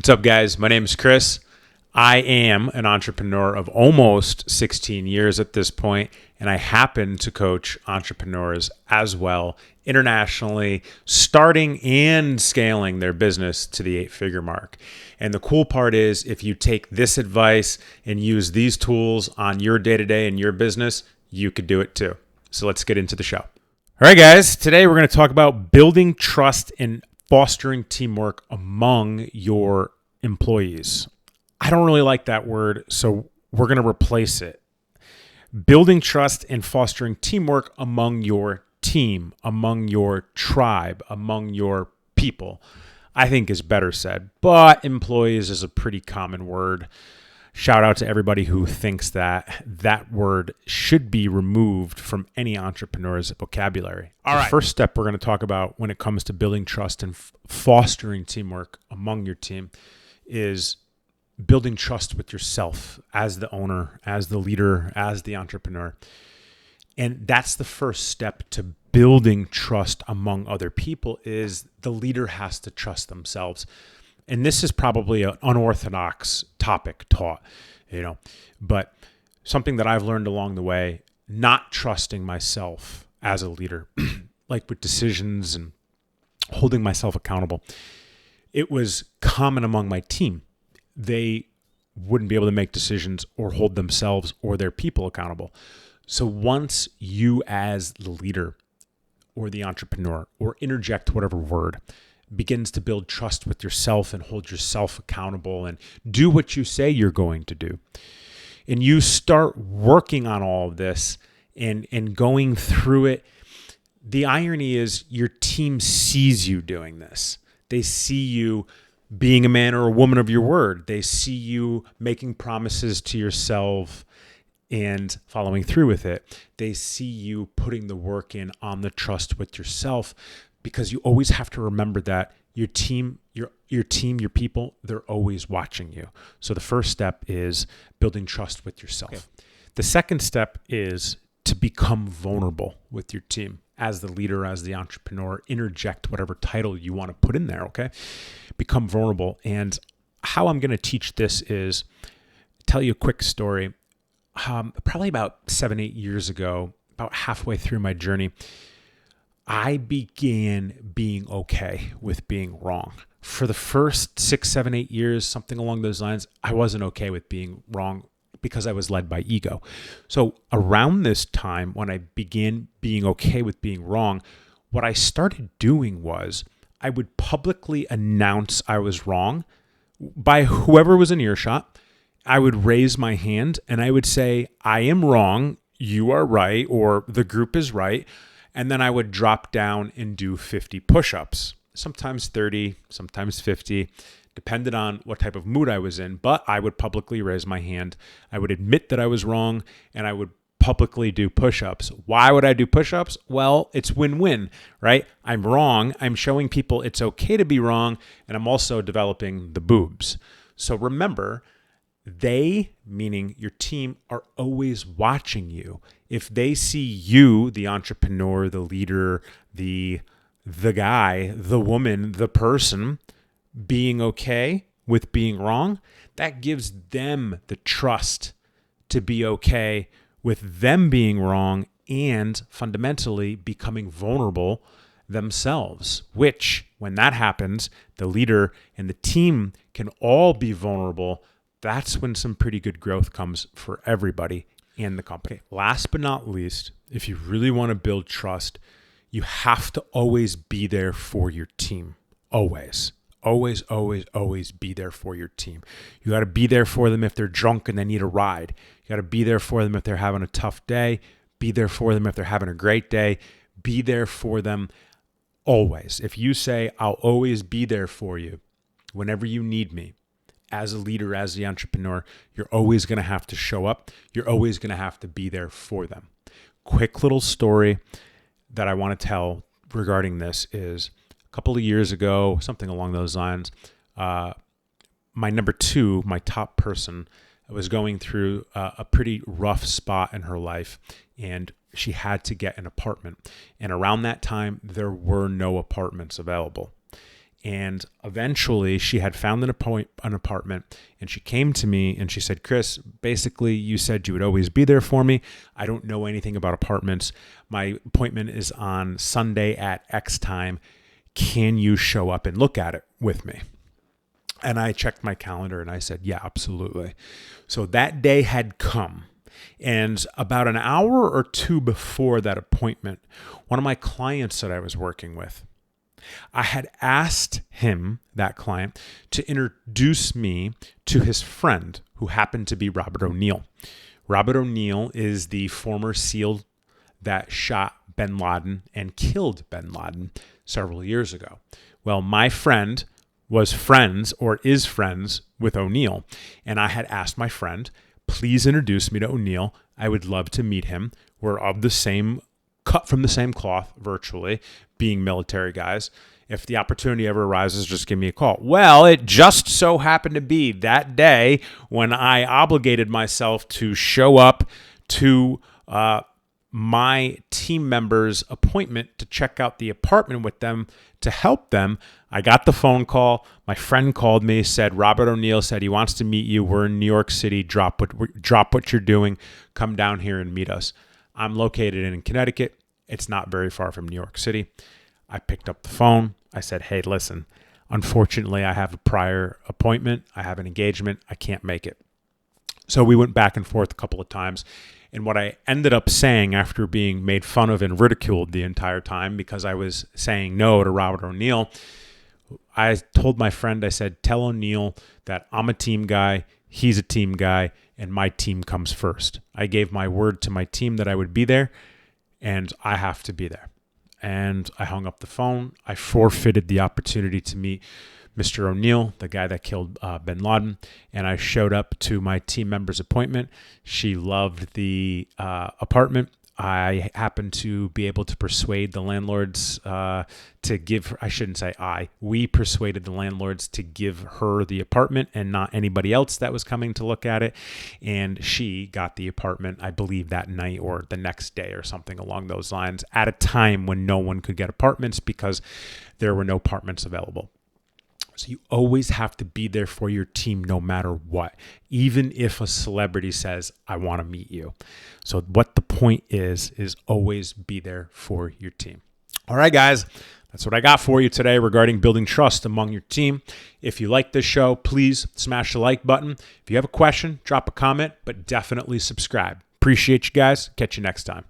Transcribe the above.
What's up, guys? My name is Chris. I am an entrepreneur of almost 16 years at this point, and I happen to coach entrepreneurs as well internationally, starting and scaling their business to the 8-figure mark. And the cool part is, if you take this advice and use these tools on your day-to-day and your business, you could do it too. So let's get into the show. All right, guys. Today we're going to talk about building trust and fostering teamwork among your employees. I don't really like that word, so we're going to replace it. Building trust and fostering teamwork among your team, among your tribe, among your people, I think is better said. But employees is a pretty common word. Shout out to everybody who thinks that that word should be removed from any entrepreneur's vocabulary. All right. The first step we're going to talk about when it comes to building trust and fostering teamwork among your team is building trust with yourself as the owner, as the leader, as the entrepreneur. And that's the first step to building trust among other people, is the leader has to trust themselves. And this is probably an unorthodox topic taught, but something that I've learned along the way, not trusting myself as a leader, like with decisions and holding myself accountable. It was common among my team. They wouldn't be able to make decisions or hold themselves or their people accountable. So once you as the leader or the entrepreneur, or interject whatever word, begins to build trust with yourself and hold yourself accountable and do what you say you're going to do, and you start working on all of this and going through it, the irony is your team sees you doing this. They see you being a man or a woman of your word. They see you making promises to yourself and following through with it. They see you putting the work in on the trust with yourself, because you always have to remember that your team, your people, they're always watching you. So the first step is building trust with yourself. Okay. The second step is to become vulnerable with your team. As the leader, as the entrepreneur, interject whatever title you want to put in there, okay? Become vulnerable. And how I'm going to teach this is tell you a quick story. Probably about 7-8 years ago, about halfway through my journey, I began being okay with being wrong. For the first 6, 7, 8 years, something along those lines, I wasn't okay with being wrong because I was led by ego. So around this time, when I began being okay with being wrong, what I started doing was I would publicly announce I was wrong by whoever was in earshot. I would raise my hand and I would say, I am wrong, you are right, or the group is right. And then I would drop down and do 50 push-ups, sometimes 30, sometimes 50, depended on what type of mood I was in. But I would publicly raise my hand. I would admit that I was wrong, and I would publicly do push-ups. Why would I do push-ups? Well, it's win-win, right? I'm wrong. I'm showing people it's okay to be wrong, and I'm also developing the boobs. So remember, they, meaning your team, are always watching you. If they see you, the entrepreneur, the leader, the guy, the woman, the person, being okay with being wrong, that gives them the trust to be okay with them being wrong and fundamentally becoming vulnerable themselves, which, when that happens, the leader and the team can all be vulnerable. That's when some pretty good growth comes for everybody in the company. Last but not least, if you really want to build trust, you have to always be there for your team. Always. Always, always, always be there for your team. You got to be there for them if they're drunk and they need a ride. You got to be there for them if they're having a tough day. Be there for them if they're having a great day. Be there for them always. If you say, I'll always be there for you whenever you need me, as a leader, as the entrepreneur, you're always going to have to show up. You're always going to have to be there for them. Quick little story that I want to tell regarding this is a couple of years ago, something along those lines, my number 2, my top person, was going through a pretty rough spot in her life, and she had to get an apartment. And around that time, there were no apartments available. And eventually she had found an apartment, and she came to me and she said, Chris, basically you said you would always be there for me. I don't know anything about apartments. My appointment is on Sunday at X time. Can you show up and look at it with me? And I checked my calendar and I said, yeah, absolutely. So that day had come. And about an hour or two before that appointment, one of my clients that I was working with, I had asked him, that client, to introduce me to his friend who happened to be Robert O'Neill. Robert O'Neill is the former SEAL that shot bin Laden and killed bin Laden several years ago. Well, my friend was friends or is friends with O'Neill. And I had asked my friend, please introduce me to O'Neill. I would love to meet him. We're of the same, cut from the same cloth virtually, being military guys. If the opportunity ever arises, just give me a call. Well, it just so happened to be that day when I obligated myself to show up to my team member's appointment to check out the apartment with them to help them. I got the phone call. My friend called me, said, Robert O'Neill said he wants to meet you. We're in New York City. Drop what you're doing. Come down here and meet us. I'm located in Connecticut. It's not very far from New York City. I picked up the phone. I said, hey, listen, unfortunately, I have a prior appointment. I have an engagement. I can't make it. So we went back and forth a couple of times. And what I ended up saying after being made fun of and ridiculed the entire time because I was saying no to Robert O'Neill, I told my friend, I said, tell O'Neill that I'm a team guy, he's a team guy, and my team comes first. I gave my word to my team that I would be there, and I have to be there. And I hung up the phone. I forfeited the opportunity to meet Mr. O'Neill, the guy that killed bin Laden, and I showed up to my team member's appointment. She loved the apartment. I happened to be able to persuade the landlords to give her, I shouldn't say we persuaded the landlords to give her the apartment and not anybody else that was coming to look at it. And she got the apartment, I believe, that night or the next day or something along those lines at a time when no one could get apartments because there were no apartments available. So you always have to be there for your team no matter what, even if a celebrity says, I want to meet you. So what the point is always be there for your team. All right, guys, that's what I got for you today regarding building trust among your team. If you like this show, please smash the like button. If you have a question, drop a comment, but definitely subscribe. Appreciate you guys. Catch you next time.